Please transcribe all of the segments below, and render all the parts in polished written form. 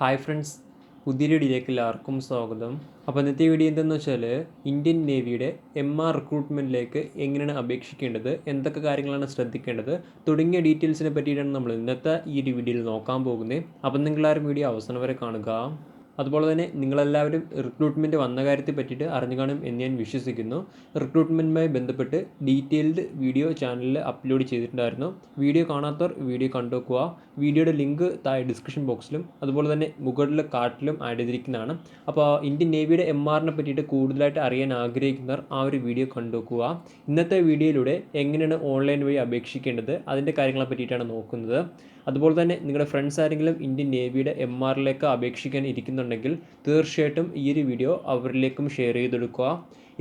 Hi friends, പുതിയ വീഡിയോയിലേക്ക് എല്ലാവർക്കും സ്വാഗതം. അപ്പോൾ ഇന്നത്തെ വീഡിയോ എന്തെന്ന് വെച്ചാൽ ഇന്ത്യൻ നേവിയുടെ റിക്രൂട്ട്മെൻറ്റിലേക്ക് എങ്ങനെയാണ് അപേക്ഷിക്കേണ്ടത്, എന്തൊക്കെ കാര്യങ്ങളാണ് ശ്രദ്ധിക്കേണ്ടത് തുടങ്ങിയ ഡീറ്റെയിൽസിനെ പറ്റിയിട്ടാണ് നമ്മൾ ഇന്നത്തെ ഈ ഒരു വീഡിയോയിൽ നോക്കാൻ പോകുന്നത്. അപ്പം നിങ്ങളാരും വീഡിയോ അവസാനം വരെ കാണുക. അതുപോലെ തന്നെ നിങ്ങളെല്ലാവരും റിക്രൂട്ട്മെൻറ്റ് വന്ന കാര്യത്തെ പറ്റിയിട്ട് അറിഞ്ഞു കാണും എന്ന് ഞാൻ വിശ്വസിക്കുന്നു. റിക്രൂട്ട്മെൻറ്റുമായി ബന്ധപ്പെട്ട് ഡീറ്റെയിൽഡ് വീഡിയോ ചാനലിൽ അപ്ലോഡ് ചെയ്തിട്ടുണ്ടായിരുന്നു. വീഡിയോ കാണാത്തവർ വീഡിയോ കണ്ടുവെക്കുക. വീഡിയോയുടെ ലിങ്ക് താഴെ ഡിസ്ക്രിപ്ഷൻ ബോക്സിലും അതുപോലെ തന്നെ മുകളിലെ കാർട്ടിലും ആഡ് ചെയ്തിരിക്കുന്നതാണ്. അപ്പോൾ ഇന്ത്യൻ നേവിയുടെ MRനെ പറ്റിയിട്ട് കൂടുതലായിട്ട് അറിയാൻ ആഗ്രഹിക്കുന്നവർ ആ ഒരു വീഡിയോ കണ്ടുവെക്കുക. ഇന്നത്തെ വീഡിയോയിലൂടെ എങ്ങനെയാണ് ഓൺലൈൻ വഴി അപേക്ഷിക്കേണ്ടത് അതിൻ്റെ കാര്യങ്ങളെ പറ്റിയിട്ടാണ് നോക്കുന്നത്. അതുപോലെ തന്നെ നിങ്ങളുടെ ഫ്രണ്ട്സ് ആരെങ്കിലും ഇന്ത്യൻ നേവിയുടെ MRലേക്ക് അപേക്ഷിക്കാൻ ഇരിക്കുന്നുണ്ടെങ്കിൽ തീർച്ചയായിട്ടും ഈ ഒരു വീഡിയോ അവരിലേക്കും ഷെയർ ചെയ്തെടുക്കുക.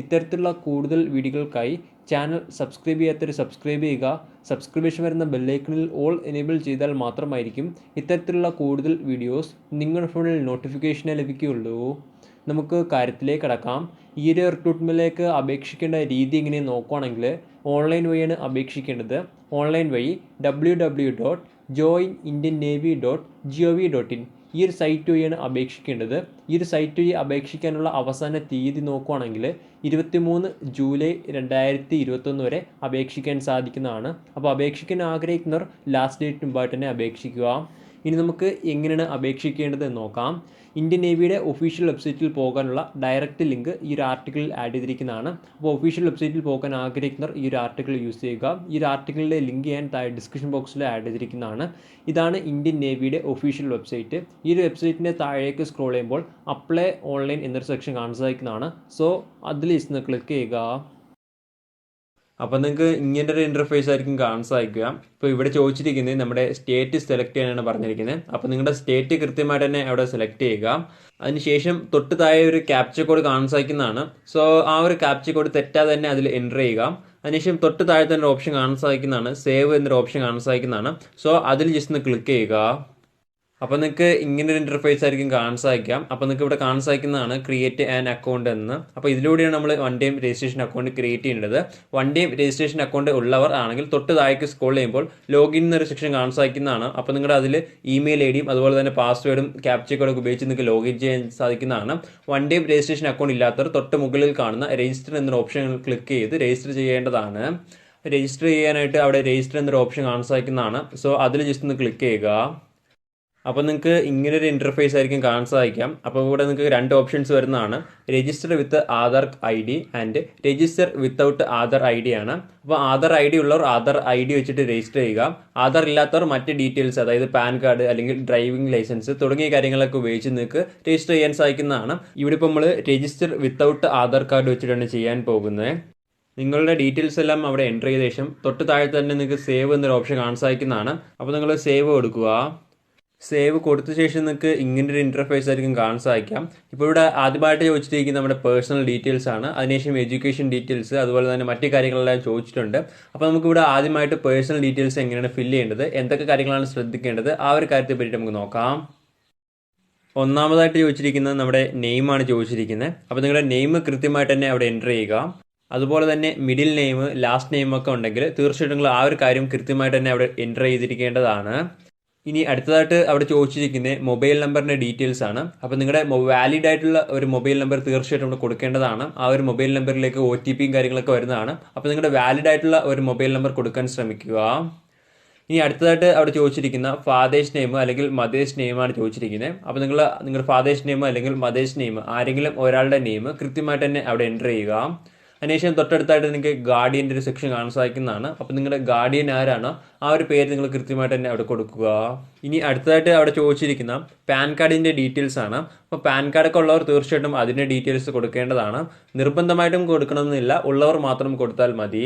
ഇത്തരത്തിലുള്ള കൂടുതൽ വീഡിയോകൾക്കായി ചാനൽ സബ്സ്ക്രൈബ് ചെയ്യാത്തവർ സബ്സ്ക്രൈബ് ചെയ്യുക. സബ്സ്ക്രിപ്ഷൻ വരുന്ന ബെല്ലൈക്കണിൽ ഓൾ എനേബിൾ ചെയ്താൽ മാത്രമായിരിക്കും ഇത്തരത്തിലുള്ള കൂടുതൽ വീഡിയോസ് നിങ്ങളുടെ ഫോണിൽ നോട്ടിഫിക്കേഷനായി ലഭിക്കുകയുള്ളൂ. നമുക്ക് കാര്യത്തിലേക്ക് കടക്കാം. ഈ ഒരു റിക്രൂട്ട്മെൻറ്റിലേക്ക് അപേക്ഷിക്കേണ്ട രീതി എങ്ങനെ നോക്കുകയാണെങ്കിൽ ഓൺലൈൻ വഴിയാണ് അപേക്ഷിക്കേണ്ടത്. ഓൺലൈൻ വഴി www.joinindiannavy.gov.in ഈ ഒരു സൈറ്റ് വഴിയാണ് അപേക്ഷിക്കേണ്ടത്. ഈ ഒരു സൈറ്റ് വഴി അപേക്ഷിക്കാനുള്ള അവസാന തീയതി നോക്കുകയാണെങ്കിൽ 23 ജൂലൈ 2021 വരെ അപേക്ഷിക്കാൻ സാധിക്കുന്നതാണ്. അപ്പോൾ അപേക്ഷിക്കാൻ ആഗ്രഹിക്കുന്നവർ ലാസ്റ്റ് ഡേറ്റ് മുമ്പായിട്ട് തന്നെ അപേക്ഷിക്കുക. ഇനി നമുക്ക് എങ്ങനെയാണ് അപേക്ഷിക്കേണ്ടത് എന്ന് നോക്കാം. ഇന്ത്യൻ നേവിയുടെ ഒഫീഷ്യൽ വെബ്സൈറ്റിൽ പോകാനുള്ള ഡയറക്റ്റ് ലിങ്ക് ഈ ഒരു ആർട്ടിക്കിളിൽ ആഡ് ചെയ്തിരിക്കുന്നതാണ്. അപ്പോൾ ഒഫീഷ്യൽ വെബ്സൈറ്റിൽ പോകാൻ ആഗ്രഹിക്കുന്നവർ ഈ ഒരു ആർട്ടിക്കിൾ യൂസ് ചെയ്യുക. ഈ ഒരു ആർട്ടിക്കിളിൻ്റെ ലിങ്ക് ഞാൻ താഴെ ഡിസ്ക്രിപ്ഷൻ ബോക്സിൽ ആഡ് ചെയ്തിരിക്കുന്നതാണ്. ഇതാണ് ഇന്ത്യൻ നേവിയുടെ ഒഫീഷ്യൽ വെബ്സൈറ്റ്. ഈ ഒരു വെബ്സൈറ്റിൻ്റെ താഴേക്ക് സ്ക്രോൾ ചെയ്യുമ്പോൾ അപ്ലൈ ഓൺലൈൻ എന്നൊരു സെക്ഷൻ കാണാൻ സാധിക്കുന്നതാണ്. സോ അതിൽ ഇന്ന് ക്ലിക്ക് ചെയ്യുക. അപ്പോൾ നിങ്ങൾക്ക് ഇങ്ങനത്തെ ഒരു ഇൻ്റർഫേസ് ആയിരിക്കും കാണാൻ സാധിക്കുക. ഇപ്പോൾ ഇവിടെ ചോദിച്ചിരിക്കുന്നത് നമ്മുടെ സ്റ്റേറ്റ് സെലക്ട് ചെയ്യാനാണ് പറഞ്ഞിരിക്കുന്നത്. അപ്പോൾ നിങ്ങളുടെ സ്റ്റേറ്റ് കൃത്യമായിട്ട് തന്നെ അവിടെ സെലക്ട് ചെയ്യുക. അതിനുശേഷം തൊട്ട് താഴെ ഒരു ക്യാപ്ചർ കോഡ് കാണാൻ സാധിക്കുന്നതാണ്. സോ ആ ഒരു ക്യാപ്ചർ കോഡ് തെറ്റാതെ തന്നെ അതിൽ എൻ്റർ ചെയ്യുക. അതിനുശേഷം തൊട്ട് താഴെ തന്നെ ഒരു ഓപ്ഷൻ കാണാൻ സാധിക്കുന്നതാണ്, സേവ് എന്നൊരു ഓപ്ഷൻ കാണാൻ സാധിക്കുന്നതാണ്. സോ അതിൽ ജസ്റ്റ് ഒന്ന് ക്ലിക്ക് ചെയ്യുക. അപ്പോൾ നിങ്ങൾക്ക് ഇങ്ങനൊരു ഇൻ്റർഫേസ് ആയിരിക്കും കാണാൻ സാധിക്കാം. അപ്പോൾ നിങ്ങൾക്ക് ഇവിടെ കാണാൻ സാധിക്കുന്നതാണ് ക്രിയേറ്റ് ആൻ അക്കൗണ്ട് എന്ന്. അപ്പോൾ ഇതിലൂടെയാണ് നമ്മൾ one time registration account create ചെയ്യേണ്ടത്. വൺ ടൈം രജിസ്ട്രേഷൻ അക്കൗണ്ട് ഉള്ളവർ ആണെങ്കിൽ തൊട്ട് താഴേക്ക് സ്ക്രോൾ ചെയ്യുമ്പോൾ ലോഗിൻ എന്നൊരു സെക്ഷൻ കാണാൻ സാധിക്കുന്നതാണ്. അപ്പോൾ നിങ്ങളുടെ അതിൽ ഇമെയിൽ ഐ ഡിയും അതുപോലെ തന്നെ പാസ്വേഡും ക്യാപ്ചർ കോഡൊക്കെ ഉപയോഗിച്ച് നിങ്ങൾക്ക് ലോഗിൻ ചെയ്യാൻ സാധിക്കുന്നതാണ്. വൺ ടൈം രജിസ്ട്രേഷൻ അക്കൗണ്ട് ഇല്ലാത്തവർ തൊട്ട് മുകളിൽ കാണുന്ന രജിസ്റ്റർ എന്നൊരു ഓപ്ഷൻ ക്ലിക്ക് ചെയ്ത് രജിസ്റ്റർ ചെയ്യേണ്ടതാണ്. രജിസ്റ്റർ ചെയ്യാനായിട്ട് അവിടെ രജിസ്റ്റർ എന്നൊരു ഓപ്ഷൻ കാണാൻ സാധിക്കുന്നതാണ്. സോ അതിൽ ജസ്റ്റ് ഒന്ന് ക്ലിക്ക് ചെയ്യുക. അപ്പോൾ നിങ്ങൾക്ക് ഇങ്ങനൊരു ഇൻ്റർഫേസ് ആയിരിക്കും കാണാൻ സാധിക്കാം. അപ്പോൾ ഇവിടെ നിങ്ങൾക്ക് രണ്ട് ഓപ്ഷൻസ് വരുന്നതാണ്, register with Aadhaar ID and register without Aadhaar ID ആണ്. അപ്പോൾ ആധാർ ID ഉള്ളവർ ആധാർ ID വെച്ചിട്ട് രജിസ്റ്റർ ചെയ്യുക. ആധാർ ഇല്ലാത്തവർ മറ്റ് ഡീറ്റെയിൽസ്, അതായത് പാൻ കാർഡ് അല്ലെങ്കിൽ ഡ്രൈവിംഗ് ലൈസൻസ് തുടങ്ങിയ കാര്യങ്ങളൊക്കെ ഉപയോഗിച്ച് നിങ്ങൾക്ക് രജിസ്റ്റർ ചെയ്യാൻ സാധിക്കുന്നതാണ്. ഇവിടെ ഇപ്പോൾ നമ്മൾ രജിസ്റ്റർ വിത്തൗട്ട് ആധാർ കാർഡ് വെച്ചിട്ടാണ് ചെയ്യാൻ പോകുന്നത്. നിങ്ങളുടെ ഡീറ്റെയിൽസ് എല്ലാം അവിടെ എൻ്റർ ചെയ്ത ശേഷം തൊട്ട് താഴെ തന്നെ നിങ്ങൾക്ക് സേവ് എന്നൊരു ഓപ്ഷൻ കാണാൻ സാധിക്കുന്നതാണ്. അപ്പോൾ നിങ്ങൾ സേവ് കൊടുക്കുക. സേവ് കൊടുത്ത ശേഷം നിങ്ങൾക്ക് ഇങ്ങനൊരു ഇൻ്റർഫേസ് ആയിരിക്കും കാണാൻ സാധിക്കാം. ഇപ്പോൾ ഇവിടെ ആദ്യമായിട്ട് ചോദിച്ചിരിക്കുന്നത് നമ്മുടെ പേഴ്സണൽ ഡീറ്റെയിൽസ് ആണ്. അതിനുശേഷം എഡ്യൂക്കേഷൻ ഡീറ്റെയിൽസ് അതുപോലെ തന്നെ മറ്റു കാര്യങ്ങളെല്ലാം ചോദിച്ചിട്ടുണ്ട്. അപ്പോൾ നമുക്കിവിടെ ആദ്യമായിട്ട് പേഴ്സണൽ ഡീറ്റെയിൽസ് എങ്ങനെയാണ് ഫില്ല് ചെയ്യേണ്ടത്, എന്തൊക്കെ കാര്യങ്ങളാണ് ശ്രദ്ധിക്കേണ്ടത്, ആ ഒരു കാര്യത്തെ പറ്റിയിട്ട് നമുക്ക് നോക്കാം. ഒന്നാമതായിട്ട് ചോദിച്ചിരിക്കുന്നത് നമ്മുടെ നെയിമാണ് ചോദിച്ചിരിക്കുന്നത്. അപ്പോൾ നിങ്ങളുടെ നെയിം കൃത്യമായിട്ട് തന്നെ അവിടെ എൻ്റർ ചെയ്യുക. അതുപോലെ തന്നെ മിഡിൽ നെയിം, ലാസ്റ്റ് നെയിം ഒക്കെ ഉണ്ടെങ്കിൽ തീർച്ചയായിട്ടും നിങ്ങൾ ആ ഒരു കാര്യം കൃത്യമായിട്ട് തന്നെ അവിടെ എൻ്റർ ചെയ്തിരിക്കേണ്ടതാണ്. ഇനി അടുത്തതായിട്ട് അവിടെ ചോദിച്ചിരിക്കുന്നത് മൊബൈൽ നമ്പറിൻ്റെ ഡീറ്റെയിൽസ് ആണ്. അപ്പോൾ നിങ്ങളുടെ വാലിഡ് ആയിട്ടുള്ള ഒരു മൊബൈൽ നമ്പർ തീർച്ചയായിട്ടും നമ്മൾ കൊടുക്കേണ്ടതാണ്. ആ ഒരു മൊബൈൽ നമ്പറിലേക്ക് OTPയും കാര്യങ്ങളൊക്കെ വരുന്നതാണ്. അപ്പോൾ നിങ്ങളുടെ വാലിഡ് ആയിട്ടുള്ള ഒരു മൊബൈൽ നമ്പർ കൊടുക്കാൻ ശ്രമിക്കുക. ഇനി അടുത്തതായിട്ട് അവിടെ ചോദിച്ചിരിക്കുന്ന ഫാദേഴ്സ് നെയിം അല്ലെങ്കിൽ മദേഴ്സ് നെയിമാണ് ചോദിച്ചിരിക്കുന്നത്. അപ്പോൾ നിങ്ങളുടെ ഫാദേഴ്സ് നെയിം അല്ലെങ്കിൽ മദേഴ്സ് നെയിം ആരെങ്കിലും ഒരാളുടെ നെയിം കൃത്യമായിട്ട് തന്നെ അവിടെ എൻ്റർ ചെയ്യുക. അതിനുശേഷം തൊട്ടടുത്തായിട്ട് നിങ്ങൾക്ക് ഗാർഡിയൻ്റെ ഒരു സെക്ഷൻ കാണാൻ സാധിക്കുന്നതാണ്. അപ്പോൾ നിങ്ങളുടെ ഗാർഡിയൻ ആരാണോ ആ ഒരു പേര് നിങ്ങൾ കൃത്യമായിട്ട് തന്നെ അവിടെ കൊടുക്കുക. ഇനി അടുത്തതായിട്ട് അവിടെ ചോദിച്ചിരിക്കുന്ന പാൻ കാർഡിൻ്റെ ഡീറ്റെയിൽസ് ആണ്. അപ്പോൾ പാൻ കാർഡൊക്കെ ഉള്ളവർ തീർച്ചയായിട്ടും അതിൻ്റെ ഡീറ്റെയിൽസ് കൊടുക്കേണ്ടതാണ്. നിർബന്ധമായിട്ടും കൊടുക്കണമെന്നില്ല, ഉള്ളവർ മാത്രം കൊടുത്താൽ മതി.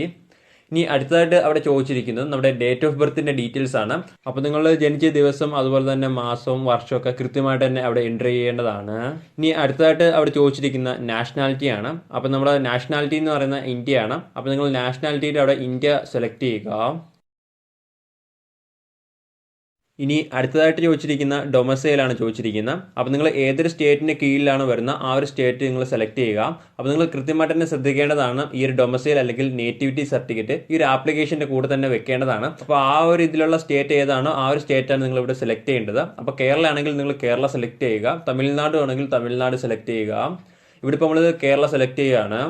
ഇനി അടുത്തതായിട്ട് അവിടെ ചോദിച്ചിരിക്കുന്നത് നമ്മുടെ ഡേറ്റ് ഓഫ് ബർത്തിൻ്റെ ഡീറ്റെയിൽസ് ആണ്. അപ്പോൾ നിങ്ങൾ ജനിച്ച ദിവസം അതുപോലെ തന്നെ മാസവും വർഷമൊക്കെ കൃത്യമായിട്ട് തന്നെ അവിടെ എൻ്റർ ചെയ്യേണ്ടതാണ്. ഇനി അടുത്തതായിട്ട് അവിടെ ചോദിച്ചിരിക്കുന്ന നാഷണാലിറ്റി ആണ്. അപ്പോൾ നമ്മുടെ നാഷണാലിറ്റി എന്ന് പറയുന്നത് ഇന്ത്യ ആണ്. അപ്പോൾ നിങ്ങൾ നാഷണാലിറ്റിയിൽ അവിടെ ഇന്ത്യ സെലക്ട് ചെയ്യുക. ഇനി അടുത്തതായിട്ട് ചോദിച്ചിരിക്കുന്ന ഡൊമസൈലാണ് ചോദിച്ചിരിക്കുന്നത്. അപ്പോൾ നിങ്ങൾ ഏതൊരു സ്റ്റേറ്റിൻ്റെ കീഴിലാണ് വരുന്ന ആ ഒരു സ്റ്റേറ്റ് നിങ്ങൾ സെലക്ട് ചെയ്യുക. അപ്പോൾ നിങ്ങൾ കൃത്യമായിട്ട് തന്നെ ശ്രദ്ധിക്കേണ്ടതാണ് ഈ ഒരു ഡൊമസൈൽ അല്ലെങ്കിൽ നേറ്റിവിറ്റി സർട്ടിഫിക്കറ്റ് ഈ ഒരു ആപ്ലിക്കേഷൻ്റെ കൂടെ തന്നെ വെക്കേണ്ടതാണ്. അപ്പോൾ ആ ഒരു ഇതിലുള്ള സ്റ്റേറ്റ് ഏതാണോ ആ ഒരു സ്റ്റേറ്റാണ് നിങ്ങൾ ഇവിടെ സെലക്ട് ചെയ്യേണ്ടത്. അപ്പോൾ കേരള ആണെങ്കിൽ നിങ്ങൾ കേരള സെലക്ട് ചെയ്യുക, തമിഴ്നാട് ആണെങ്കിൽ തമിഴ്നാട് സെലക്ട് ചെയ്യുക. ഇവിടെ ഇപ്പോൾ നമ്മൾ കേരള സെലക്ട് ചെയ്യുകയാണ്.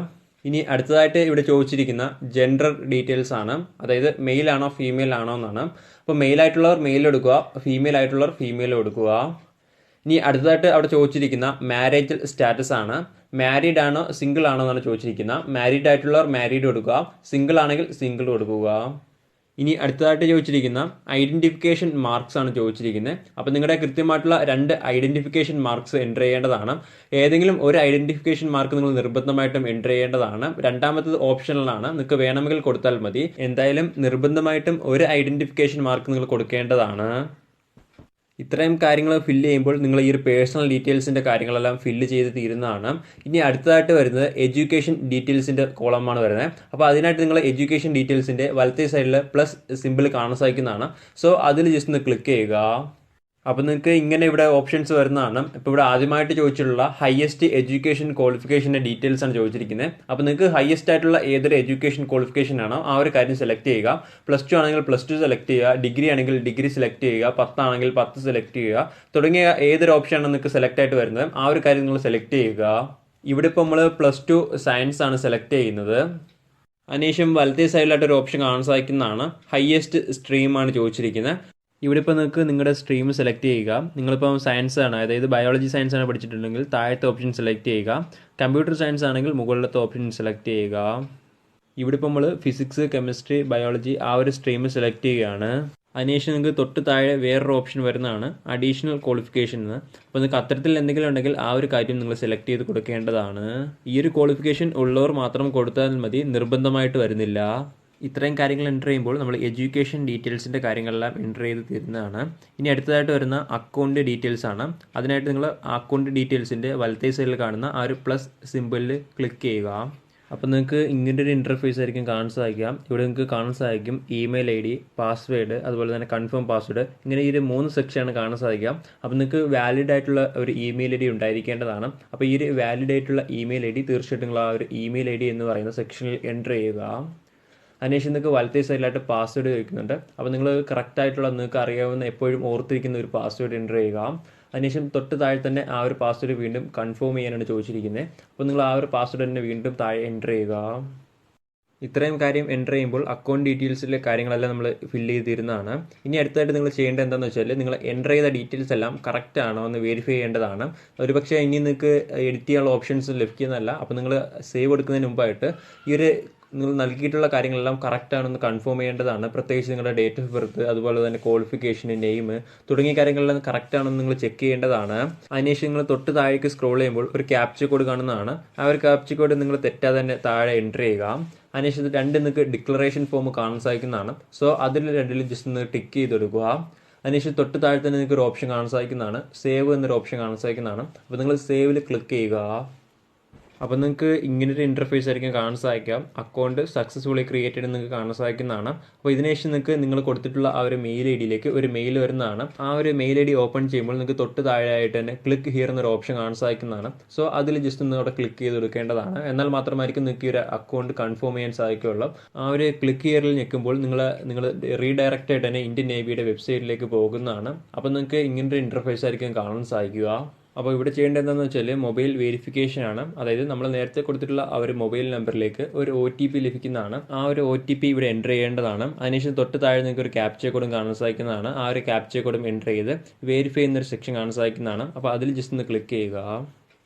ഇനി അടുത്തതായിട്ട് ഇവിടെ ചോദിച്ചിരിക്കുന്ന ജെൻഡർ ഡീറ്റെയിൽസ് ആണ്, അതായത് മെയിൽ ആണോ ഫീമെയിൽ ആണോ എന്നാണ്. അപ്പോൾ മെയിൽ ആയിട്ടുള്ളവർ മെയിൽ എടുക്കുക, ഫീമെയിൽ ആയിട്ടുള്ളവർ ഫീമെയിൽ എടുക്കുക. ഇനി അടുത്തതായിട്ട് അവിടെ ചോദിച്ചിരിക്കുന്ന മാരേജ് സ്റ്റാറ്റസ് ആണ്, മാരീഡ് ആണോ സിംഗിൾ ആണോ എന്നാണ് ചോദിച്ചിരിക്കുന്നത്. മാരീഡ് ആയിട്ടുള്ളവർ മാരീഡ് കൊടുക്കുക, സിംഗിൾ ആണെങ്കിൽ സിംഗിൾ കൊടുക്കുക. ഇനി അടുത്തതായിട്ട് ചോദിച്ചിരിക്കുന്ന ഐഡന്റിഫിക്കേഷൻ മാർക്സ് ആണ് ചോദിച്ചിരിക്കുന്നത്. അപ്പോൾ നിങ്ങളുടെ കൃത്യമായിട്ടുള്ള 2 ഐഡന്റിഫിക്കേഷൻ മാർക്സ് എൻ്റർ ചെയ്യേണ്ടതാണ്. ഏതെങ്കിലും ഒരു ഐഡന്റിഫിക്കേഷൻ മാർക്ക് നിങ്ങൾ നിർബന്ധമായിട്ടും എൻ്റർ ചെയ്യേണ്ടതാണ്. രണ്ടാമത്തത് ഓപ്ഷണലാണ്, നിങ്ങൾക്ക് വേണമെങ്കിൽ കൊടുത്താൽ മതി. എന്തായാലും നിർബന്ധമായിട്ടും ഒരു ഐഡന്റിഫിക്കേഷൻ മാർക്ക് നിങ്ങൾ കൊടുക്കേണ്ടതാണ്. ഇത്രയും കാര്യങ്ങൾ ഫില്ല് ചെയ്യുമ്പോൾ നിങ്ങൾ ഈ ഒരു പേഴ്സണൽ ഡീറ്റെയിൽസിൻ്റെ കാര്യങ്ങളെല്ലാം ഫില്ല് ചെയ്ത് തീരുന്നതാണ്. ഇനി അടുത്തതായിട്ട് വരുന്നത് എഡ്യൂക്കേഷൻ ഡീറ്റെയിൽസിൻ്റെ കോളമാണ് വരുന്നത്. അപ്പോൾ അതിനായിട്ട് നിങ്ങൾ എഡ്യൂക്കേഷൻ ഡീറ്റെയിൽസിൻ്റെ വലത്തേ സൈഡിൽ പ്ലസ് സിമ്പിൾ കാണാൻ സാധിക്കുന്നതാണ്. സോ അതിൽ ജസ്റ്റ് ഒന്ന് ക്ലിക്ക് ചെയ്യുക. അപ്പോൾ നിങ്ങൾക്ക് ഇങ്ങനെ ഇവിടെ ഓപ്ഷൻസ് വരുന്നതാണ്. ഇപ്പോൾ ഇവിടെ ആദ്യമായിട്ട് ചോദിച്ചിട്ടുള്ള ഹയസ്റ്റ് എഡ്യൂക്കേഷൻ ക്വാളിഫിക്കേഷൻ്റെ ഡീറ്റെയിൽസ് ആണ് ചോദിച്ചിരിക്കുന്നത്. അപ്പോൾ നിങ്ങൾക്ക് ഹയസ്റ്റ് ആയിട്ടുള്ള ഏതൊരു എഡ്യൂക്കേഷൻ ക്വാളിഫിക്കേഷൻ ആണോ ആ ഒരു കാര്യം സെലക്ട് ചെയ്യുക. +2 ആണെങ്കിൽ +2 സെലക്ട് ചെയ്യുക, ഡിഗ്രി ആണെങ്കിൽ ഡിഗ്രി സെലക്ട് ചെയ്യുക, 10 ആണെങ്കിൽ 10 സെലക്ട് ചെയ്യുക. തുടങ്ങിയ ഏതൊരു ഓപ്ഷനാണ് നിങ്ങൾക്ക് സെലക്ട് ആയിട്ട് വരുന്നത് ആ ഒരു കാര്യം നിങ്ങൾ സെലക്ട് ചെയ്യുക. ഇവിടെ ഇപ്പോൾ നമ്മൾ +2 സയൻസ് ആണ് സെലക്ട് ചെയ്യുന്നത്. അതിനുശേഷം വലത്തേ സൈഡിലായിട്ട് ഒരു ഓപ്ഷൻ കാണാൻ സാധിക്കുന്നതാണ് ഹയസ്റ്റ് സ്ട്രീമാണ് ചോദിച്ചിരിക്കുന്നത്. ഇവിടെ ഇപ്പോൾ നിങ്ങൾക്ക് നിങ്ങളുടെ സ്ട്രീം സെലക്ട് ചെയ്യുക. നിങ്ങളിപ്പോൾ സയൻസ് ആണ്, അതായത് ബയോളജി സയൻസ് ആണ് പഠിച്ചിട്ടുണ്ടെങ്കിൽ താഴത്തെ ഓപ്ഷൻ സെലക്ട് ചെയ്യുക. കമ്പ്യൂട്ടർ സയൻസ് ആണെങ്കിൽ മുകളിലത്തെ ഓപ്ഷൻ സെലക്ട് ചെയ്യുക. ഇവിടെ ഇപ്പോൾ നമ്മൾ ഫിസിക്സ്, കെമിസ്ട്രി, ബയോളജി ആ ഒരു സ്ട്രീം സെലക്ട് ചെയ്യുകയാണ്. അതിനുശേഷം നിങ്ങൾക്ക് തൊട്ട് താഴെ വേറൊരു ഓപ്ഷൻ വരുന്നതാണ് അഡീഷണൽ ക്വാളിഫിക്കേഷൻ എന്ന്. അപ്പോൾ നിങ്ങൾക്ക് അത്തരത്തിൽ എന്തെങ്കിലും ഉണ്ടെങ്കിൽ ആ ഒരു കാര്യം നിങ്ങൾ സെലക്ട് ചെയ്ത് കൊടുക്കേണ്ടതാണ്. ഈ ഒരു ക്വാളിഫിക്കേഷൻ ഉള്ളവർ മാത്രം കൊടുത്താൽ മതി, നിർബന്ധമായിട്ട് വരുന്നില്ല. ഇത്രയും കാര്യങ്ങൾ എൻ്റർ ചെയ്യുമ്പോൾ നമ്മൾ എഡ്യൂക്കേഷൻ ഡീറ്റെയിൽസിൻ്റെ കാര്യങ്ങളെല്ലാം എൻ്റർ ചെയ്ത് തരുന്നതാണ്. ഇനി അടുത്തതായിട്ട് വരുന്ന അക്കൗണ്ട് ഡീറ്റെയിൽസ് ആണ്. അതിനായിട്ട് നിങ്ങൾ അക്കൗണ്ട് ഡീറ്റെയിൽസിൻ്റെ വലത്തേ സൈഡിൽ കാണുന്ന ആ ഒരു പ്ലസ് സിമ്പിളിൽ ക്ലിക്ക് ചെയ്യുക. അപ്പോൾ നിങ്ങൾക്ക് ഇങ്ങനെ ഒരു ഇൻ്റർഫേസ് ആയിരിക്കും കാണാൻ സാധിക്കുക. ഇവിടെ നിങ്ങൾക്ക് കാണാൻ സാധിക്കും ഇമെയിൽ ID, പാസ്വേഡ്, അതുപോലെ തന്നെ കൺഫേം പാസ്വേഡ്, ഇങ്ങനെ ഈ ഒരു 3 സെക്ഷനാണ് കാണാൻ സാധിക്കുക. അപ്പോൾ നിങ്ങൾക്ക് വാലിഡ് ആയിട്ടുള്ള ഒരു ഇമെയിൽ ID ഉണ്ടായിരിക്കേണ്ടതാണ്. അപ്പോൾ ഈ ഒരു വാലിഡ് ആയിട്ടുള്ള ഇമെയിൽ ID തീർച്ചയായിട്ടും നിങ്ങൾ ആ ഒരു ഇമെയിൽ ID എന്ന് പറയുന്ന സെക്ഷനിൽ എൻ്റർ ചെയ്യുക. അതിനുശേഷം നിങ്ങൾക്ക് വലത്തേ സൈഡിലായിട്ട് പാസ്വേഡ് ചോദിക്കുന്നുണ്ട്. അപ്പോൾ നിങ്ങൾ കറക്റ്റായിട്ടുള്ള നിങ്ങൾക്ക് അറിയാവുന്ന എപ്പോഴും ഓർത്തിരിക്കുന്ന ഒരു പാസ്വേഡ് എൻ്റർ ചെയ്യുക. അതിനുശേഷം തൊട്ട് താഴെ തന്നെ ആ ഒരു പാസ്വേഡ് വീണ്ടും കൺഫേം ചെയ്യാനാണ് ചോദിച്ചിരിക്കുന്നത്. അപ്പോൾ നിങ്ങൾ ആ ഒരു പാസ്വേഡ് തന്നെ വീണ്ടും താഴെ എൻ്റർ ചെയ്യുക. ഇത്രയും കാര്യം എൻ്റർ ചെയ്യുമ്പോൾ അക്കൗണ്ട് ഡീറ്റെയിൽസിലെ കാര്യങ്ങളെല്ലാം നമ്മൾ ഫില്ല് ചെയ്ത് തരുന്നതാണ്. ഇനി അടുത്തായിട്ട് നിങ്ങൾ ചെയ്യേണ്ടത് എന്താണെന്ന് വെച്ചാൽ നിങ്ങൾ എൻ്റർ ചെയ്ത ഡീറ്റെയിൽസ് എല്ലാം കറക്റ്റ് ആണോ എന്ന് വെരിഫൈ ചെയ്യേണ്ടതാണ്. ഒരുപക്ഷെ ഇനി നിങ്ങൾക്ക് എഡിറ്റ് ചെയ്യാനുള്ള ഓപ്ഷൻസ് ലഭിക്കുന്നതല്ല. അപ്പോൾ നിങ്ങൾ സേവ് കൊടുക്കുന്നതിന് മുമ്പായിട്ട് ഈ ഒരു നിങ്ങൾ നൽകിയിട്ടുള്ള കാര്യങ്ങളെല്ലാം കറക്റ്റ് ആണെന്ന് കൺഫേം ചെയ്യേണ്ടതാണ്. പ്രത്യേകിച്ച് നിങ്ങളുടെ ഡേറ്റ് ഓഫ് ബർത്ത്, അതുപോലെ തന്നെ ക്വാളിഫിക്കേഷൻ, നെയിം തുടങ്ങിയ കാര്യങ്ങളെല്ലാം കറക്റ്റ് ആണെന്ന് നിങ്ങൾ ചെക്ക് ചെയ്യേണ്ടതാണ്. അതിനുശേഷം നിങ്ങൾ തൊട്ട് താഴേക്ക് സ്ക്രോൾ ചെയ്യുമ്പോൾ ഒരു ക്യാപ്ച കോഡ് കാണുന്നതാണ്. ആ ഒരു ക്യാപ്ച കോഡ് നിങ്ങൾ തെറ്റാതെ തന്നെ താഴെ എൻ്റർ ചെയ്യുക. അതിനുശേഷം 2 നിങ്ങൾക്ക് ഡിക്ലറേഷൻ ഫോം കാണാൻ സാധിക്കുന്നതാണ്. സോ അതിൽ 2ലും ജസ്റ്റ് ഒന്ന് ടിക്ക് ചെയ്തെടുക്കുക. അതിനുശേഷം തൊട്ട് താഴെ തന്നെ നിങ്ങൾക്ക് ഒരു ഓപ്ഷൻ കാണാൻ സാധിക്കുന്നതാണ്, സേവ് എന്നൊരു ഓപ്ഷൻ കാണാൻ സാധിക്കുന്നതാണ്. അപ്പോൾ നിങ്ങൾ സേവിൽ ക്ലിക്ക് ചെയ്യുക. അപ്പോൾ നിങ്ങൾക്ക് ഇങ്ങനൊരു ഇൻ്റർഫേസ് ആയിരിക്കും കാണാൻ സാധിക്കാം. അക്കൗണ്ട് സക്സസ്ഫുള്ളി ക്രിയേറ്റഡ് നിങ്ങൾക്ക് കാണാൻ സാധിക്കുന്നതാണ്. അപ്പോൾ ഇതിനുശേഷം നിങ്ങൾക്ക് നിങ്ങൾ കൊടുത്തിട്ടുള്ള ആ ഒരു മെയിൽ ID ഒരു മെയിൽ വരുന്നതാണ്. ആ ഒരു മെയിൽ ID ഓപ്പൺ ചെയ്യുമ്പോൾ നിങ്ങൾക്ക് തൊട്ട് താഴെയായിട്ട് തന്നെ ക്ലിക്ക് ഹിയർ എന്നൊരു ഓപ്ഷൻ കാണാൻ സാധിക്കുന്നതാണ്. സോ അതിൽ ജസ്റ്റ് ഒന്ന് അവിടെ ക്ലിക്ക് ചെയ്ത് കൊടുക്കേണ്ടതാണ്. എന്നാൽ മാത്രമായിരിക്കും നിങ്ങൾക്ക് ഈ ഒരു അക്കൗണ്ട് കൺഫേം ചെയ്യാൻ സാധിക്കുകയുള്ളൂ. ആ ഒരു ക്ലിക്ക് ഹിയറിൽ ഞെക്കുമ്പോൾ നിങ്ങൾ റീഡയറക്റ്റ് ആയിട്ട് തന്നെ ഇന്ത്യൻ നേവിയുടെ വെബ്സൈറ്റിലേക്ക് പോകുന്നതാണ്. അപ്പോൾ നിങ്ങൾക്ക് ഇങ്ങനൊരു ഇൻ്റർഫേസ് ആയിരിക്കും കാണാൻ സാധിക്കുക. അപ്പോൾ ഇവിടെ ചെയ്യേണ്ടത് എന്താണെന്ന് വെച്ചാൽ മൊബൈൽ വെരിഫിക്കേഷൻ ആണ്. അതായത് നമ്മൾ നേരത്തെ കൊടുത്തിട്ടുള്ള ആ ഒരു മൊബൈൽ നമ്പറിലേക്ക് ഒരു OTP ലഭിക്കുന്നതാണ്. ആ ഒരു OTP ഇവിടെ എൻ്റർ ചെയ്യേണ്ടതാണ്. അതിനുശേഷം തൊട്ട് താഴെ നിങ്ങൾക്ക് ഒരു ക്യാപ്ച കോഡും കാണാൻ സാധിക്കുന്നതാണ്. ആ ഒരു ക്യാപ്ച കോഡും എൻ്റർ ചെയ്ത് വെരിഫൈ എന്നൊരു സെക്ഷൻ കാണാൻ സാധിക്കുന്നതാണ്. അപ്പോൾ അതിൽ ജസ്റ്റ് ഒന്ന് ക്ലിക്ക് ചെയ്യുക.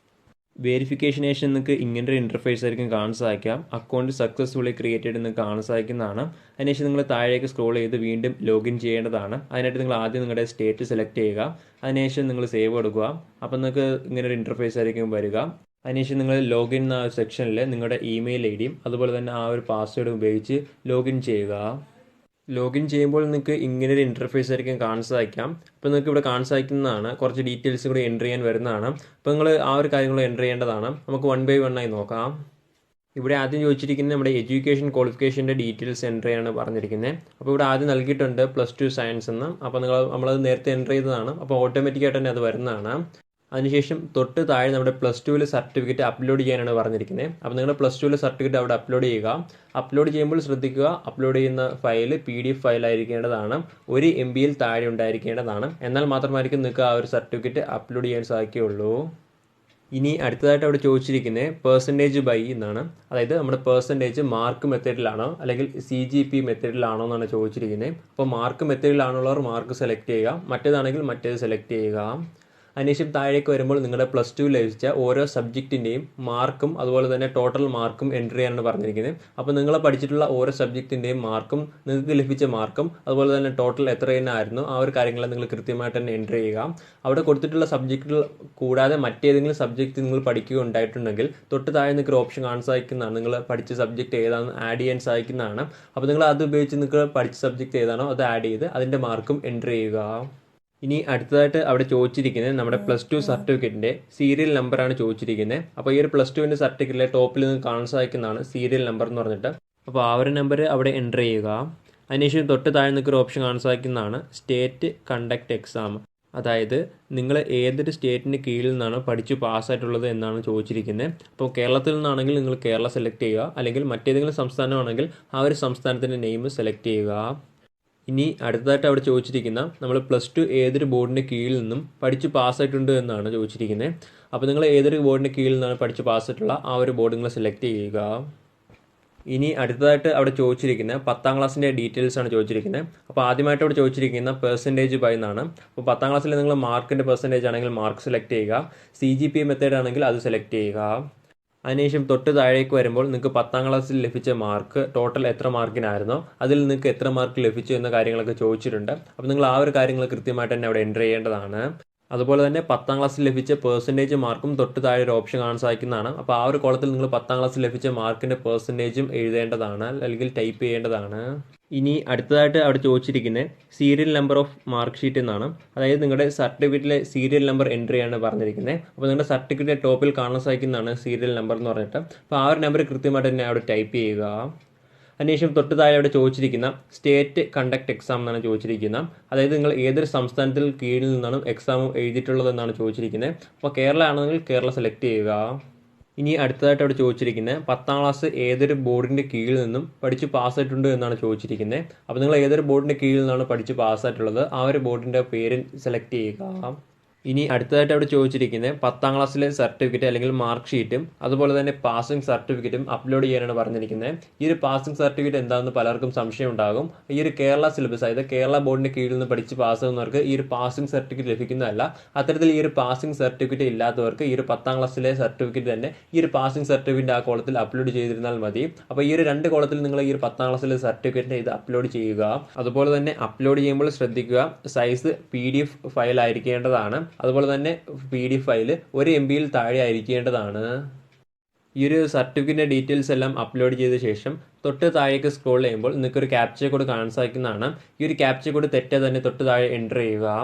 വെരിഫിക്കേഷൻ ശേഷം നിങ്ങൾക്ക് ഇങ്ങനൊരു ഇൻ്റർഫേസ് ആയിരിക്കും കാണാൻ സാധിക്കാം. അക്കൗണ്ട് സക്സസ്ഫുള്ളി ക്രിയേറ്റഡ് എന്ന് കാണാൻ സാധിക്കുന്നതാണ്. അതിനുശേഷം നിങ്ങൾ താഴേക്ക് സ്ക്രോൾ ചെയ്ത് വീണ്ടും ലോഗിൻ ചെയ്യേണ്ടതാണ്. അതിനായിട്ട് നിങ്ങൾ ആദ്യം നിങ്ങളുടെ സ്റ്റേറ്റ് സെലക്ട് ചെയ്യുക. അതിനുശേഷം നിങ്ങൾ സേവ് കൊടുക്കുക. അപ്പോൾ നിങ്ങൾക്ക് ഇങ്ങനൊരു ഇൻ്റർഫേസ് ആയിരിക്കും വരിക. അതിനുശേഷം നിങ്ങൾ ലോഗിൻ എന്ന സെക്ഷനിൽ നിങ്ങളുടെ ഇമെയിൽ ID അതുപോലെ തന്നെ ആ ഒരു പാസ്വേഡ് ഉപയോഗിച്ച് ലോഗിൻ ചെയ്യുക. ലോഗിൻ ചെയ്യുമ്പോൾ നിങ്ങൾക്ക് ഇങ്ങനൊരു ഇൻ്റർഫേസ് ആയിരിക്കും കാണാൻ സാധിക്കാം. അപ്പോൾ നിങ്ങൾക്ക് ഇവിടെ കാണാൻ സാധിക്കുന്നതാണ് കുറച്ച് ഡീറ്റെയിൽസ് കൂടി എൻ്റർ ചെയ്യാൻ വരുന്നതാണ്. അപ്പോൾ നിങ്ങൾ ആ ഒരു കാര്യങ്ങൾ എൻ്റർ ചെയ്യേണ്ടതാണ്. നമുക്ക് 1 by 1 ആയി നോക്കാം. ഇവിടെ ആദ്യം ചോദിച്ചിരിക്കുന്നത് നമ്മുടെ എഡ്യൂക്കേഷൻ ക്വാളിഫിക്കേഷൻ്റെ ഡീറ്റെയിൽസ് എൻ്റർ ചെയ്യാണ് പറഞ്ഞിരിക്കുന്നത്. അപ്പോൾ ഇവിടെ ആദ്യം നൽകിയിട്ടുണ്ട് +2 സയൻസ് എന്ന്. അപ്പോൾ നമ്മളത് നേരത്തെ എൻ്റർ ചെയ്തതാണ്. അപ്പോൾ ഓട്ടോമാറ്റിക്കായിട്ട് തന്നെ അത് വരുന്നതാണ്. അതിനുശേഷം തൊട്ട് താഴെ നമ്മുടെ +2 സർട്ടിഫിക്കറ്റ് അപ്ലോഡ് ചെയ്യാനാണ് പറഞ്ഞിരിക്കുന്നത്. അപ്പോൾ നിങ്ങളുടെ +2 സർട്ടിഫിക്കറ്റ് അവിടെ അപ്ലോഡ് ചെയ്യുക. അപ്ലോഡ് ചെയ്യുമ്പോൾ ശ്രദ്ധിക്കുക, അപ്ലോഡ് ചെയ്യുന്ന ഫയൽ PDF ഫയലായിരിക്കേണ്ടതാണ്, 1 MB താഴെ ഉണ്ടായിരിക്കേണ്ടതാണ്. എന്നാൽ മാത്രമായിരിക്കും നിങ്ങൾക്ക് ആ ഒരു സർട്ടിഫിക്കറ്റ് അപ്ലോഡ് ചെയ്യാൻ സാധിക്കുകയുള്ളൂ. ഇനി അടുത്തതായിട്ട് അവിടെ ചോദിച്ചിരിക്കുന്നത് പെർസെൻറ്റേജ് ബൈ എന്നാണ്. അതായത് നമ്മുടെ പെർസെൻറ്റേജ് മാർക്ക് മെത്തേഡിലാണോ അല്ലെങ്കിൽ CGP മെത്തേഡിലാണോ എന്നാണ് ചോദിച്ചിരിക്കുന്നത്. അപ്പോൾ മാർക്ക് മെത്തേഡിലാണുള്ളവർ മാർക്ക് സെലക്ട് ചെയ്യുക, മറ്റേതാണെങ്കിൽ മറ്റേത് സെലക്ട് ചെയ്യുക. അതിനുശേഷം താഴേക്ക് വരുമ്പോൾ നിങ്ങളുടെ +2 ലഭിച്ച ഓരോ സബ്ജക്റ്റിൻ്റെയും മാർക്കും അതുപോലെ തന്നെ ടോട്ടൽ മാർക്കും എൻ്റർ ചെയ്യാനാണ് പറഞ്ഞിരിക്കുന്നത്. അപ്പോൾ നിങ്ങൾ പഠിച്ചിട്ടുള്ള ഓരോ സബ്ജക്റ്റിൻ്റെയും മാർക്കും നിങ്ങൾക്ക് ലഭിച്ച മാർക്കും അതുപോലെ തന്നെ ടോട്ടൽ എത്ര ആയിരുന്നു ആ ഒരു കാര്യങ്ങൾ നിങ്ങൾ കൃത്യമായിട്ട് തന്നെ എൻ്റർ ചെയ്യുക. അവിടെ കൊടുത്തിട്ടുള്ള സബ്ജക്റ്റുകൾ കൂടാതെ മറ്റേതെങ്കിലും സബ്ജക്റ്റ് നിങ്ങൾ പഠിക്കുകയുണ്ടായിട്ടുണ്ടെങ്കിൽ തൊട്ട് താഴെ നിങ്ങൾക്ക് ഒരു ഓപ്ഷൻ കാണാൻ സാധിക്കുന്നതാണ്, നിങ്ങൾ പഠിച്ച സബ്ജക്റ്റ് ഏതാണെന്ന് ആഡ് ചെയ്യാൻ സാധിക്കുന്നതാണ്. അപ്പോൾ നിങ്ങൾ അത് ഉപയോഗിച്ച് നിങ്ങൾക്ക് പഠിച്ച സബ്ജക്റ്റ് ഏതാണോ അത് ആഡ് ചെയ്ത് അതിൻ്റെ മാർക്കും എൻ്റർ ചെയ്യുക. ഇനി അടുത്തതായിട്ട് അവിടെ ചോദിച്ചിരിക്കുന്നത് നമ്മുടെ +2 സർട്ടിഫിക്കറ്റിൻ്റെ സീരിയൽ നമ്പറാണ് ചോദിച്ചിരിക്കുന്നത്. അപ്പോൾ ഈ ഒരു +2 സർട്ടിഫിക്കറ്റിലെ ടോപ്പിൽ നിന്ന് കാണാൻ സാധിക്കുന്നതാണ് സീരിയൽ നമ്പർ എന്ന് പറഞ്ഞിട്ട്. അപ്പോൾ ആ ഒരു നമ്പർ അവിടെ എൻ്റർ ചെയ്യുക. അതിനുശേഷം തൊട്ട് താഴെ നിൽക്കൊരു ഓപ്ഷൻ കാണാൻ സാധിക്കുന്നതാണ് സ്റ്റേറ്റ് കണ്ടക്ട് എക്സാം. അതായത് നിങ്ങൾ ഏതൊരു സ്റ്റേറ്റിൻ്റെ കീഴിൽ നിന്നാണ് പഠിച്ച് പാസ്സായിട്ടുള്ളത് എന്നാണ് ചോദിച്ചിരിക്കുന്നത്. അപ്പോൾ കേരളത്തിൽ നിന്നാണെങ്കിൽ നിങ്ങൾ കേരള സെലക്ട് ചെയ്യുക, അല്ലെങ്കിൽ മറ്റേതെങ്കിലും സംസ്ഥാനമാണെങ്കിൽ ആ ഒരു സംസ്ഥാനത്തിൻ്റെ നെയിം സെലക്ട് ചെയ്യുക. ഇനി അടുത്തതായിട്ട് അവിടെ ചോദിച്ചിരിക്കുന്ന നമ്മൾ +2 ഏതൊരു ബോർഡിൻ്റെ കീഴിൽ നിന്നും പഠിച്ച് പാസ്സായിട്ടുണ്ട് എന്നാണ് ചോദിച്ചിരിക്കുന്നത്. അപ്പോൾ നിങ്ങൾ ഏതൊരു ബോർഡിൻ്റെ കീഴിൽ നിന്നാണ് പഠിച്ച് പാസ്സായിട്ടുള്ള ആ ഒരു ബോർഡ് നിങ്ങൾ സെലക്ട് ചെയ്യുക. ഇനി അടുത്തതായിട്ട് അവിടെ ചോദിച്ചിരിക്കുന്നത് 10ാം ക്ലാസ്സിൻ്റെ ഡീറ്റെയിൽസ് ആണ് ചോദിച്ചിരിക്കുന്നത്. അപ്പോൾ ആദ്യമായിട്ട് അവിടെ ചോദിച്ചിരിക്കുന്ന പെർസെൻറ്റേജ് ബൈ എന്നാണ്. അപ്പോൾ 10ാം ക്ലാസ്സിൽ നിങ്ങൾ മാർക്കിൻ്റെ പെർസെൻറ്റേജ് ആണെങ്കിൽ മാർക്ക് സെലക്ട് ചെയ്യുക, CGP മെത്തേഡ് ആണെങ്കിൽ അത് സെലക്ട് ചെയ്യുക. അതിനുശേഷം തൊട്ട് താഴേക്ക് വരുമ്പോൾ നിങ്ങൾക്ക് 10ാം ക്ലാസ്സിൽ ലഭിച്ച മാർക്ക് ടോട്ടൽ എത്ര മാർക്കിനായിരുന്നോ അതിൽ നിങ്ങൾക്ക് എത്ര മാർക്ക് ലഭിച്ചു എന്ന കാര്യങ്ങളൊക്കെ ചോദിച്ചിട്ടുണ്ട്. അപ്പോൾ നിങ്ങൾ ആ ഒരു കാര്യങ്ങൾ കൃത്യമായിട്ട് തന്നെ അവിടെ എൻ്റർ ചെയ്യേണ്ടതാണ്. അതുപോലെ തന്നെ 10ാം ക്ലാസ്സിൽ ലഭിച്ച പെർസെൻറ്റേജ് മാർക്കും തൊട്ട് താഴെ ഒരു ഓപ്ഷൻ കാണാൻ സാധിക്കുന്നതാണ്. അപ്പോൾ ആ ഒരു കോളത്തിൽ നിങ്ങൾ 10ാം ക്ലാസ്സിൽ ലഭിച്ച മാർക്കിൻ്റെ പെർസെൻറ്റേജും എഴുതേണ്ടതാണ്, അല്ലെങ്കിൽ ടൈപ്പ് ചെയ്യേണ്ടതാണ്. ഇനി അടുത്തതായിട്ട് അവിടെ ചോദിച്ചിരിക്കുന്നത് serial number off mark sheet എന്നാണ്. അതായത് നിങ്ങളുടെ സർട്ടിഫിക്കറ്റിലെ സീരിയൽ നമ്പർ എൻ്റർ ചെയ്യാണ് പറഞ്ഞിരിക്കുന്നത്. അപ്പോൾ നിങ്ങളുടെ സർട്ടിഫിക്കറ്റിലെ ടോപ്പിൽ കാണാൻ സാധിക്കുന്നതാണ് സീരിയൽ നമ്പർ എന്ന് പറഞ്ഞിട്ട്. അപ്പോൾ ആ ഒരു നമ്പർ കൃത്യമായിട്ട് തന്നെ അവിടെ ടൈപ്പ് ചെയ്യുക. അതിനുശേഷം തൊട്ട് താഴെ അവിടെ ചോദിച്ചിരിക്കുന്ന സ്റ്റേറ്റ് കണ്ടക്ട് എക്സാം എന്നാണ് ചോദിച്ചിരിക്കുന്നത്. അതായത് നിങ്ങൾ ഏതൊരു സംസ്ഥാനത്തിൽ കീഴിൽ നിന്നാണ് എക്സാം എഴുതിയിട്ടുള്ളതെന്നാണ് ചോദിച്ചിരിക്കുന്നത്. അപ്പോൾ കേരള ആണെങ്കിൽ കേരള സെലക്ട് ചെയ്യുക. ഇനി അടുത്തതായിട്ട് അവിടെ ചോദിച്ചിരിക്കുന്നത് 10ാം ക്ലാസ് ഏതൊരു ബോർഡിൻ്റെ കീഴിൽ നിന്നും പഠിച്ച് പാസ്സായിട്ടുണ്ട് എന്നാണ് ചോദിച്ചിരിക്കുന്നത്. അപ്പോൾ നിങ്ങൾ ഏതൊരു ബോർഡിൻ്റെ കീഴിൽ നിന്നാണ് പഠിച്ച് പാസ്സായിട്ടുള്ളത് ആ ഒരു ബോർഡിൻ്റെ പേര് സെലക്ട് ചെയ്യുക. ഇനി അടുത്തതായിട്ട് അവിടെ ചോദിച്ചിരിക്കുന്നത് 10ാം ക്ലാസ്സിലെ സർട്ടിഫിക്കറ്റ് അല്ലെങ്കിൽ മാർക്ക് ഷീറ്റും അതുപോലെ തന്നെ പാസിംഗ് സർട്ടിഫിക്കറ്റും അപ്ലോഡ് ചെയ്യാനാണ് പറഞ്ഞിരിക്കുന്നത്. ഈ ഒരു പാസിംഗ് സർട്ടിഫിക്കറ്റ് എന്താണെന്ന് പലർക്കും സംശയം ഉണ്ടാകും. ഈ ഒരു കേരള സിലബസ്, അതായത് കേരള ബോർഡിൻ്റെ കീഴിൽ നിന്ന് പഠിച്ച് പാസ്സാകുന്നവർക്ക് ഈ ഒരു പാസിംഗ് സർട്ടിഫിക്കറ്റ് ലഭിക്കുന്നതല്ല. അത്തരത്തിൽ ഈ ഒരു പാസിംഗ് സർട്ടിഫിക്കറ്റ് ഇല്ലാത്തവർക്ക് ഈ ഒരു 10ാം ക്ലാസ്സിലെ സർട്ടിഫിക്കറ്റ് തന്നെ ഈ ഒരു പാസിംഗ് സർട്ടിഫിക്കറ്റ് ആ കോളത്തിൽ അപ്ലോഡ് ചെയ്തിരുന്നാൽ മതി. അപ്പോൾ ഈ ഒരു 2 കോളത്തിൽ നിങ്ങൾ ഈ ഒരു 10ാം ക്ലാസ്സിലെ സർട്ടിഫിക്കറ്റ് ഇത് അപ്ലോഡ് ചെയ്യുക. അതുപോലെ തന്നെ അപ്ലോഡ് ചെയ്യുമ്പോൾ ശ്രദ്ധിക്കുക, സൈസ് PDF ഫയൽ ആയിരിക്കേണ്ടതാണ്. അതുപോലെ തന്നെ PDF ഫയൽ 1 MB താഴെ ആയിരിക്കേണ്ടതാണ്. ഈ ഒരു സർട്ടിഫിക്കറ്റിൻ്റെ ഡീറ്റെയിൽസ് എല്ലാം അപ്ലോഡ് ചെയ്ത ശേഷം തൊട്ട് താഴേക്ക് സ്ക്രോൾ ചെയ്യുമ്പോൾ നിങ്ങൾക്കൊരു ക്യാപ്ച കോഡ് കാണാൻ സാധിക്കുന്നതാണ്. ഈ ഒരു ക്യാപ്ച കോഡ് തെറ്റാതെ തന്നെ തൊട്ട് താഴെ എൻ്റർ ചെയ്യുക.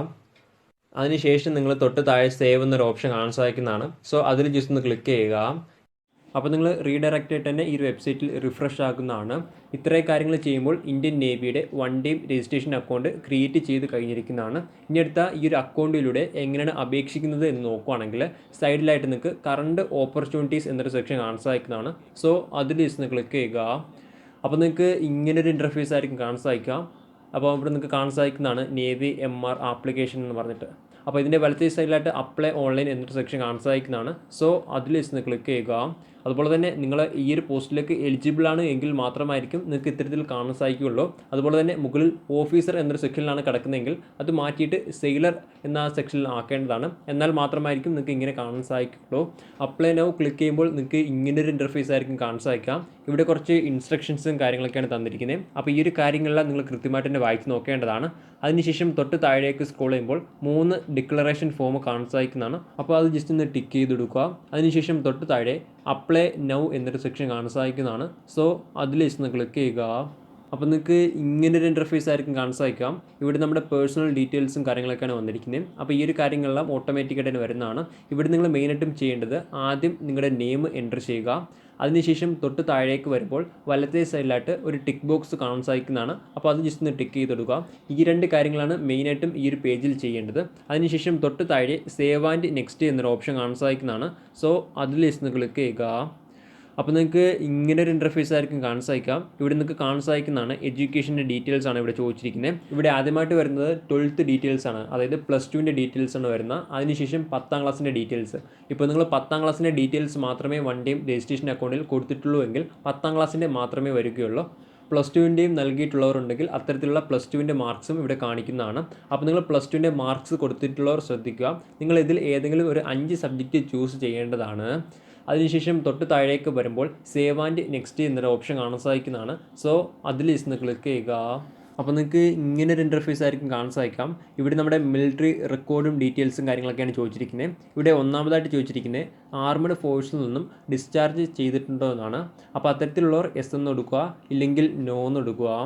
അതിനുശേഷം നിങ്ങൾ തൊട്ട് താഴെ സേവ് എന്നൊരു ഓപ്ഷൻ കാണാൻ സാധിക്കുന്നതാണ്. സോ അതിൽ ജസ്റ്റ് ഒന്ന് ക്ലിക്ക് ചെയ്യുക. അപ്പോൾ നിങ്ങൾ റീഡയറക്റ്റ് ആയിട്ട് തന്നെ ഈ ഒരു വെബ്സൈറ്റിൽ റിഫ്രഷ് ആക്കുന്നതാണ്. ഇത്രയും കാര്യങ്ങൾ ചെയ്യുമ്പോൾ ഇന്ത്യൻ നേവിയുടെ 1 ടൈം രജിസ്ട്രേഷൻ അക്കൗണ്ട് ക്രിയേറ്റ് ചെയ്ത് കഴിഞ്ഞിരിക്കുന്നതാണ്. ഇനി അടുത്ത ഈ ഒരു അക്കൗണ്ടിലൂടെ എങ്ങനെയാണ് അപേക്ഷിക്കുന്നത് എന്ന് നോക്കുകയാണെങ്കിൽ സൈഡിലായിട്ട് നിങ്ങൾക്ക് കറണ്ട് ഓപ്പർച്യൂണിറ്റീസ് എന്നൊരു സെക്ഷൻ കാണാൻ സാധിക്കുന്നതാണ്. സോ അതിൽ ജസ്റ്റ് ക്ലിക്ക് ചെയ്യുക. അപ്പോൾ നിങ്ങൾക്ക് ഇങ്ങനൊരു ഇൻ്റർഫേസ് ആയിരിക്കും കാണാൻ സാധിക്കുക. അപ്പോൾ ഇവിടെ നിങ്ങൾക്ക് കാണാൻ സാധിക്കുന്നതാണ് നേവി MR ആപ്ലിക്കേഷൻ എന്ന് പറഞ്ഞിട്ട്. അപ്പോൾ ഇതിൻ്റെ വലത്തേ സൈഡിലായിട്ട് അപ്ലൈ ഓൺലൈൻ എന്നൊരു സെക്ഷൻ കാണാൻ സാധിക്കുന്നതാണ്. സോ അതിൽ ക്ലിക്ക് ചെയ്യുക. അതുപോലെ തന്നെ നിങ്ങൾ ഈ ഒരു പോസ്റ്റിലേക്ക് എലിജിബിൾ ആണ് എങ്കിൽ മാത്രമായിരിക്കും നിങ്ങൾക്ക് ഇത്തരത്തിൽ കാണാൻ സാധിക്കുകയുള്ളൂ. അതുപോലെ തന്നെ മുകളിൽ ഓഫീസർ എന്നൊരു സെക്ഷനിലാണ് കിടക്കുന്നതെങ്കിൽ അത് മാറ്റിയിട്ട് സെയിലർ എന്ന സെക്ഷനിൽ ആക്കേണ്ടതാണ്. എന്നാൽ മാത്രമായിരിക്കും നിങ്ങൾക്ക് ഇങ്ങനെ കാണാൻ സാധിക്കുകയുള്ളൂ. അപ്ലൈ നൗ ക്ലിക്ക് ചെയ്യുമ്പോൾ നിങ്ങൾക്ക് ഇങ്ങനൊരു ഇൻ്റർഫേസ് ആയിരിക്കും കാണാൻ സാധിക്കാം. ഇവിടെ കുറച്ച് ഇൻസ്ട്രക്ഷൻസും കാര്യങ്ങളൊക്കെയാണ് തന്നിരിക്കുന്നത്. അപ്പോൾ ഈ ഒരു കാര്യങ്ങളെല്ലാം നിങ്ങൾ കൃത്യമായിട്ട് തന്നെ വായിച്ച് നോക്കേണ്ടതാണ്. അതിനുശേഷം തൊട്ട് താഴേക്ക് സ്ക്രോൾ ചെയ്യുമ്പോൾ 3 ഡിക്ലറേഷൻ ഫോം കാണാൻ സാധിക്കുന്നതാണ്. അപ്പോൾ അത് ജസ്റ്റ് ഒന്ന് ടിക്ക് ചെയ്തെടുക്കുക. അതിനുശേഷം തൊട്ട് താഴെ അപ്ലൈ നൗ എന്നൊരു സെക്ഷൻ കാണാൻ സാധിക്കുന്നതാണ്. സോ അതിൽ ജസ്റ്റ് ക്ലിക്ക് ചെയ്യുക. അപ്പോൾ നിങ്ങൾക്ക് ഇങ്ങനൊരു ഇൻ്റർഫേസ് ആയിരിക്കും കാണാൻ സാധിക്കാം. ഇവിടെ നമ്മുടെ പേഴ്സണൽ ഡീറ്റെയിൽസും കാര്യങ്ങളൊക്കെയാണ് വന്നിരിക്കുന്നത്. അപ്പോൾ ഈ ഒരു കാര്യങ്ങളെല്ലാം ഓട്ടോമാറ്റിക്കായിട്ട് തന്നെ വരുന്നതാണ്. ഇവിടെ നിങ്ങൾ മെയിനായിട്ടും ചെയ്യേണ്ടത് ആദ്യം നിങ്ങളുടെ നെയിം എൻ്റർ ചെയ്യുക. അതിനുശേഷം തൊട്ട് താഴേക്ക് വരുമ്പോൾ വലത്തേ സൈഡിലായിട്ട് ഒരു ടിക്ക് ബോക്സ് കാണാൻ സാധിക്കുന്നതാണ്. അപ്പോൾ അത് ജസ്റ്റ് ഒന്ന് ടിക്ക് ചെയ്തെടുക്കുക. ഈ 2 കാര്യങ്ങളാണ് മെയിനായിട്ടും ഈ ഒരു പേജിൽ ചെയ്യേണ്ടത്. അതിനുശേഷം തൊട്ട് താഴെ സേവ് ആൻഡ് നെക്സ്റ്റ് എന്നൊരു ഓപ്ഷൻ കാണാൻ സാധിക്കുന്നതാണ്. സോ അതിൽ ജസ്റ്റ് ഒന്ന് ക്ലിക്ക് ചെയ്യുക. അപ്പോൾ നിങ്ങൾക്ക് ഇങ്ങനെ ഒരു ഇൻ്റർഫേസ് ആയിരിക്കും കാണാൻ സാധിക്കാം. ഇവിടെ നിങ്ങൾക്ക് കാണാൻ സാധിക്കുന്നതാണ് എഡ്യൂക്കേഷൻ്റെ ഡീറ്റെയിൽസ് ആണ് ഇവിടെ ചോദിച്ചിരിക്കുന്നത്. ഇവിടെ ആദ്യമായിട്ട് വരുന്നത് 12th ഡീറ്റെയിൽസ് ആണ്, അതായത് +2ൻ്റെ ഡീറ്റെയിൽസ് ആണ് വരുന്നത്. അതിനുശേഷം 10ാം ക്ലാസ്സിൻ്റെ ഡീറ്റെയിൽസ്. ഇപ്പോൾ നിങ്ങൾ 10ാം ക്ലാസ്സിൻ്റെ ഡീറ്റെയിൽസ് മാത്രമേ വൺ ടൈം രജിസ്ട്രേഷൻ അക്കൗണ്ടിൽ കൊടുത്തിട്ടുള്ളൂ എങ്കിൽ 10ാം ക്ലാസ്സിൻ്റെ മാത്രമേ വരികയുള്ളൂ. +2ൻ്റെയും നൽകിയിട്ടുള്ളവരുണ്ടെങ്കിൽ അത്തരത്തിലുള്ള +2ൻ്റെ മാർക്സും ഇവിടെ കാണിക്കുന്നതാണ്. അപ്പോൾ നിങ്ങൾ +2ൻ്റെ മാർക്സ് കൊടുത്തിട്ടുള്ളവർ ശ്രദ്ധിക്കുക, നിങ്ങൾ ഇതിൽ ഏതെങ്കിലും ഒരു 5 സബ്ജക്റ്റ് ചൂസ് ചെയ്യേണ്ടതാണ്. അതിനുശേഷം തൊട്ട് താഴേക്ക് വരുമ്പോൾ സേവ് ആൻഡ് നെക്സ്റ്റ് എന്നൊരു ഓപ്ഷൻ കാണാൻ സാധിക്കുന്നതാണ്. സോ അതിൽ ഇന്ന് ക്ലിക്ക് ചെയ്യുക. അപ്പോൾ നിങ്ങൾക്ക് ഇങ്ങനെ ഒരു ഇൻ്റർഫേസ് ആയിരിക്കും കാണാൻ സാധിക്കാം. ഇവിടെ നമ്മുടെ മിലിറ്ററി റെക്കോർഡും ഡീറ്റെയിൽസും കാര്യങ്ങളൊക്കെയാണ് ചോദിച്ചിരിക്കുന്നത്. ഇവിടെ ഒന്നാമതായിട്ട് ചോദിച്ചിരിക്കുന്നത് ആർമഡ് ഫോഴ്സിൽ നിന്നും ഡിസ്ചാർജ് ചെയ്തിട്ടുണ്ടോ എന്നാണ്. അപ്പോൾ അത്തരത്തിലുള്ളവർ എസ് എന്ന് കൊടുക്കുക, ഇല്ലെങ്കിൽ നോ എന്ന് കൊടുക്കുക.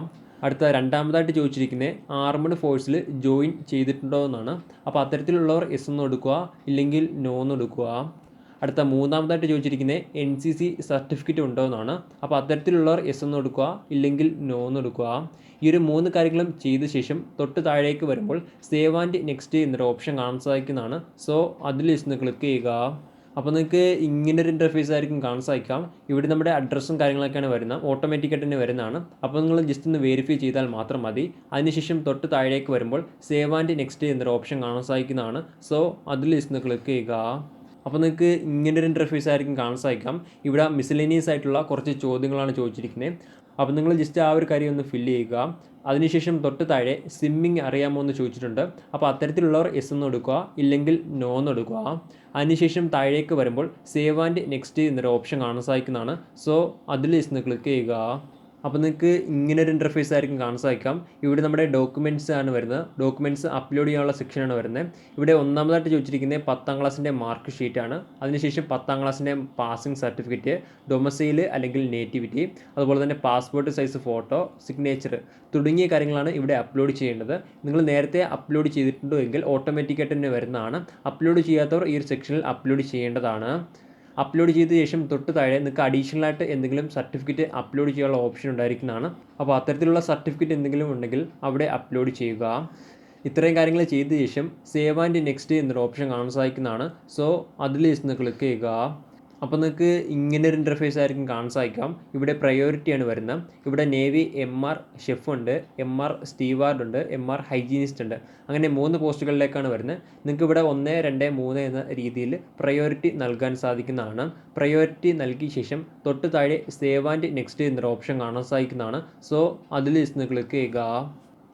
അടുത്ത രണ്ടാമതായിട്ട് ചോദിച്ചിരിക്കുന്നത് ആർമഡ് ഫോഴ്സിൽ ജോയിൻ ചെയ്തിട്ടുണ്ടോ എന്നാണ്. അപ്പോൾ അത്തരത്തിലുള്ളവർ എസ് എന്ന് കൊടുക്കുക, ഇല്ലെങ്കിൽ നോ എന്ന് കൊടുക്കുക. അടുത്ത മൂന്നാമതായിട്ട് ചോദിച്ചിരിക്കുന്നത് NCC സർട്ടിഫിക്കറ്റ് ഉണ്ടോ എന്നാണ്. അപ്പോൾ അത്തരത്തിലുള്ളവർ എസ് എന്ന് കൊടുക്കുക, ഇല്ലെങ്കിൽ നോ എന്ന് കൊടുക്കുക. ഈ ഒരു 3 കാര്യങ്ങളും ചെയ്ത ശേഷം തൊട്ട് താഴേക്ക് വരുമ്പോൾ സേവ് ആൻഡ് നെക്സ്റ്റ് എന്നൊരു ഓപ്ഷൻ കാണാൻ സാധിക്കുന്നതാണ്. സോ അതിൽ ഇന്ന് ക്ലിക്ക് ചെയ്യുക. അപ്പോൾ നിങ്ങൾക്ക് ഇങ്ങനൊരു ഇൻ്റർഫേസ് ആയിരിക്കും കാണാൻ സാധിക്കാം. ഇവിടെ നമ്മുടെ അഡ്രസ്സും കാര്യങ്ങളൊക്കെയാണ് വരുന്നത്, ഓട്ടോമാറ്റിക്കായിട്ട് തന്നെ വരുന്നതാണ്. അപ്പോൾ നിങ്ങൾ ജസ്റ്റ് ഒന്ന് വെരിഫൈ ചെയ്താൽ മാത്രം മതി. അതിനുശേഷം തൊട്ട് താഴേക്ക് വരുമ്പോൾ സേവ് ആൻഡ് നെക്സ്റ്റ് എന്നൊരു ഓപ്ഷൻ കാണാൻ സാധിക്കുന്നതാണ്. സോ അതിൽ ഇന്ന് ക്ലിക്ക് ചെയ്യുക. അപ്പോൾ നിങ്ങൾക്ക് ഇങ്ങനൊരു ഇൻ്റർഫേസ് ആയിരിക്കും കാണാൻ സാധിക്കാം. ഇവിടെ മിസലേനിയസ് ആയിട്ടുള്ള കുറച്ച് ചോദ്യങ്ങളാണ് ചോദിച്ചിരിക്കുന്നത്. അപ്പോൾ നിങ്ങൾ ജസ്റ്റ് ആ ഒരു കാര്യം ഒന്ന് ഫില്ല് ചെയ്യുക. അതിനുശേഷം തൊട്ട് താഴെ സ്വിമ്മിങ് അറിയാമോ എന്ന് ചോദിച്ചിട്ടുണ്ട്. അപ്പോൾ അത്തരത്തിലുള്ളവർ എസ് എന്ന് കൊടുക്കുക, ഇല്ലെങ്കിൽ നോ എന്ന് കൊടുക്കുക. അതിനുശേഷം താഴേക്ക് വരുമ്പോൾ സേവ് ആൻഡ് നെക്സ്റ്റ് എന്നൊരു ഓപ്ഷൻ കാണാൻ സാധിക്കുന്നതാണ്. സോ അതിൽ ഇന്ന് ക്ലിക്ക് ചെയ്യുക. അപ്പോൾ നിങ്ങൾക്ക് ഇങ്ങനൊരു ഇൻ്റർഫേസ് ആയിരിക്കും കാണാൻ സാധിക്കാം. ഇവിടെ നമ്മുടെ ഡോക്യുമെൻറ്റ്സ് ആണ് വരുന്നത്, ഡോക്യുമെൻറ്റ്സ് അപ്ലോഡ് ചെയ്യാനുള്ള സെക്ഷനാണ് വരുന്നത്. ഇവിടെ ഒന്നാമതായിട്ട് ചോദിച്ചിരിക്കുന്നത് 10ാം ക്ലാസ്സിൻ്റെ മാർക്ക് ഷീറ്റാണ്. അതിനുശേഷം 10ാം ക്ലാസ്സിൻ്റെ പാസിംഗ് സർട്ടിഫിക്കറ്റ്, ഡൊമസൈൽ അല്ലെങ്കിൽ നേറ്റിവിറ്റി, അതുപോലെ തന്നെ പാസ്പോർട്ട് സൈസ് ഫോട്ടോ, സിഗ്നേച്ചർ തുടങ്ങിയ കാര്യങ്ങളാണ് ഇവിടെ അപ്ലോഡ് ചെയ്യേണ്ടത്. നിങ്ങൾ നേരത്തെ അപ്ലോഡ് ചെയ്തിട്ടുണ്ടോ എങ്കിൽ ഓട്ടോമാറ്റിക്കായിട്ട് തന്നെ വരുന്നതാണ്. അപ്ലോഡ് ചെയ്യാത്തവർ ഈ ഒരു സെക്ഷനിൽ അപ്ലോഡ് ചെയ്യേണ്ടതാണ്. അപ്ലോഡ് ചെയ്ത ശേഷം തൊട്ട് താഴെ നിങ്ങൾക്ക് അഡീഷണലായിട്ട് എന്തെങ്കിലും സർട്ടിഫിക്കറ്റ് അപ്ലോഡ് ചെയ്യാനുള്ള ഓപ്ഷൻ ഉണ്ടായിരിക്കുന്നതാണ്. അപ്പോൾ അത്തരത്തിലുള്ള സർട്ടിഫിക്കറ്റ് എന്തെങ്കിലും ഉണ്ടെങ്കിൽ അവിടെ അപ്ലോഡ് ചെയ്യുക. ഇത്രയും കാര്യങ്ങൾ ചെയ്ത ശേഷം സേവ് ആൻഡ് നെക്സ്റ്റ് എന്നൊരു ഓപ്ഷൻ കാണാൻ സാധിക്കുന്നതാണ്. സോ അതിൽ ഇന്ന് ക്ലിക്ക് ചെയ്യുക. അപ്പോൾ നിങ്ങൾക്ക് ഇങ്ങനൊരു ഇൻ്റർഫേസ് ആയിരിക്കും കാണാൻ സാധിക്കാം. ഇവിടെ പ്രയോറിറ്റിയാണ് വരുന്നത്. ഇവിടെ നേവി MR ഷെഫ് ഉണ്ട്, MR സ്റ്റീവാർഡ് ഉണ്ട്, MR ഹൈജീനിസ്റ്റ് ഉണ്ട്. അങ്ങനെ 3 പോസ്റ്റുകളിലേക്കാണ് വരുന്നത്. നിങ്ങൾക്ക് ഇവിടെ 1, 2, 3 എന്ന രീതിയിൽ പ്രയോറിറ്റി നൽകാൻ സാധിക്കുന്നതാണ്. പ്രയോറിറ്റി നൽകിയ ശേഷം തൊട്ട് താഴെ സേവ് ആൻഡ് നെക്സ്റ്റ് എന്നൊരു ഓപ്ഷൻ കാണാൻ സാധിക്കുന്നതാണ്. സോ അതിൽ ഇന്ന് ക്ലിക്ക് ചെയ്യുക.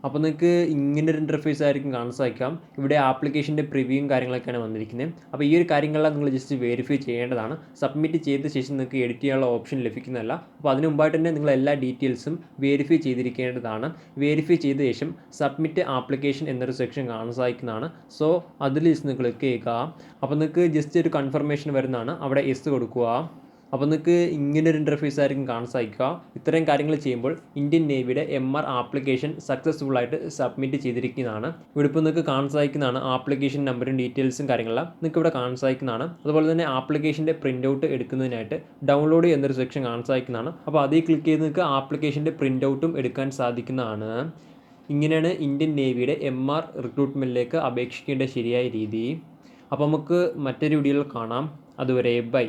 അപ്പോൾ നിങ്ങൾക്ക് ഇങ്ങനൊരു ഇൻ്റർഫേസ് ആയിരിക്കും കാണാൻ സാധിക്കാം. ഇവിടെ ആപ്ലിക്കേഷൻ്റെ പ്രിവ്യൂയും കാര്യങ്ങളൊക്കെയാണ് വന്നിരിക്കുന്നത്. അപ്പോൾ ഈ ഒരു കാര്യങ്ങളെല്ലാം നിങ്ങൾ ജസ്റ്റ് വെരിഫൈ ചെയ്യേണ്ടതാണ്. സബ്മിറ്റ് ചെയ്ത ശേഷം നിങ്ങൾക്ക് എഡിറ്റ് ചെയ്യാനുള്ള ഓപ്ഷൻ ലഭിക്കുന്നതല്ല. അപ്പോൾ അതിന് മുമ്പായിട്ട് തന്നെ നിങ്ങൾ എല്ലാ ഡീറ്റെയിൽസും വെരിഫൈ ചെയ്തിരിക്കേണ്ടതാണ്. വെരിഫൈ ചെയ്ത ശേഷം സബ്മിറ്റ് ആപ്ലിക്കേഷൻ എന്നൊരു സെക്ഷൻ കാണാൻ സാധിക്കുന്നതാണ്. സോ അതിൽ ഇന്ന് ക്ലിക്ക് ചെയ്യുക. അപ്പോൾ നിങ്ങൾക്ക് ജസ്റ്റ് ഒരു കൺഫർമേഷൻ വരുന്നതാണ്, അവിടെ എസ് കൊടുക്കുക. അപ്പോൾ നിങ്ങൾക്ക് ഇങ്ങനൊരു ഇൻ്റർഫേസ് ആയിരിക്കും കാണാൻ സാധിക്കുക. ഇത്തരം കാര്യങ്ങൾ ചെയ്യുമ്പോൾ ഇന്ത്യൻ നേവിയുടെ MR ആപ്ലിക്കേഷൻ സക്സസ്ഫുള്ളായിട്ട് സബ്മിറ്റ് ചെയ്തിരിക്കുന്നതാണ്. ഇവിടെ ഇപ്പോൾ നിങ്ങൾക്ക് കാണാൻ സാധിക്കുന്നതാണ് ആപ്ലിക്കേഷൻ നമ്പറും ഡീറ്റെയിൽസും കാര്യങ്ങളെല്ലാം നിങ്ങൾക്ക് ഇവിടെ കാണാൻ സാധിക്കുന്നതാണ്. അതുപോലെ തന്നെ ആപ്ലിക്കേഷൻ്റെ പ്രിൻ്റ് ഔട്ട് എടുക്കുന്നതിനായിട്ട് ഡൗൺലോഡ് എന്നൊരു സെക്ഷൻ കാണാൻ സാധിക്കുന്നതാണ്. അപ്പോൾ അതിൽ ക്ലിക്ക് ചെയ്ത് നിങ്ങൾക്ക് ആപ്ലിക്കേഷൻ്റെ പ്രിൻ്റ് ഔട്ടും എടുക്കാൻ സാധിക്കുന്നതാണ്. ഇങ്ങനെയാണ് ഇന്ത്യൻ നേവിയുടെ MR റിക്രൂട്ട്മെൻറ്റിലേക്ക് അപേക്ഷിക്കേണ്ട ശരിയായ രീതി. അപ്പോൾ നമുക്ക് മറ്റൊരു വീഡിയോയിൽ കാണാം. അതുവരെ ബൈ.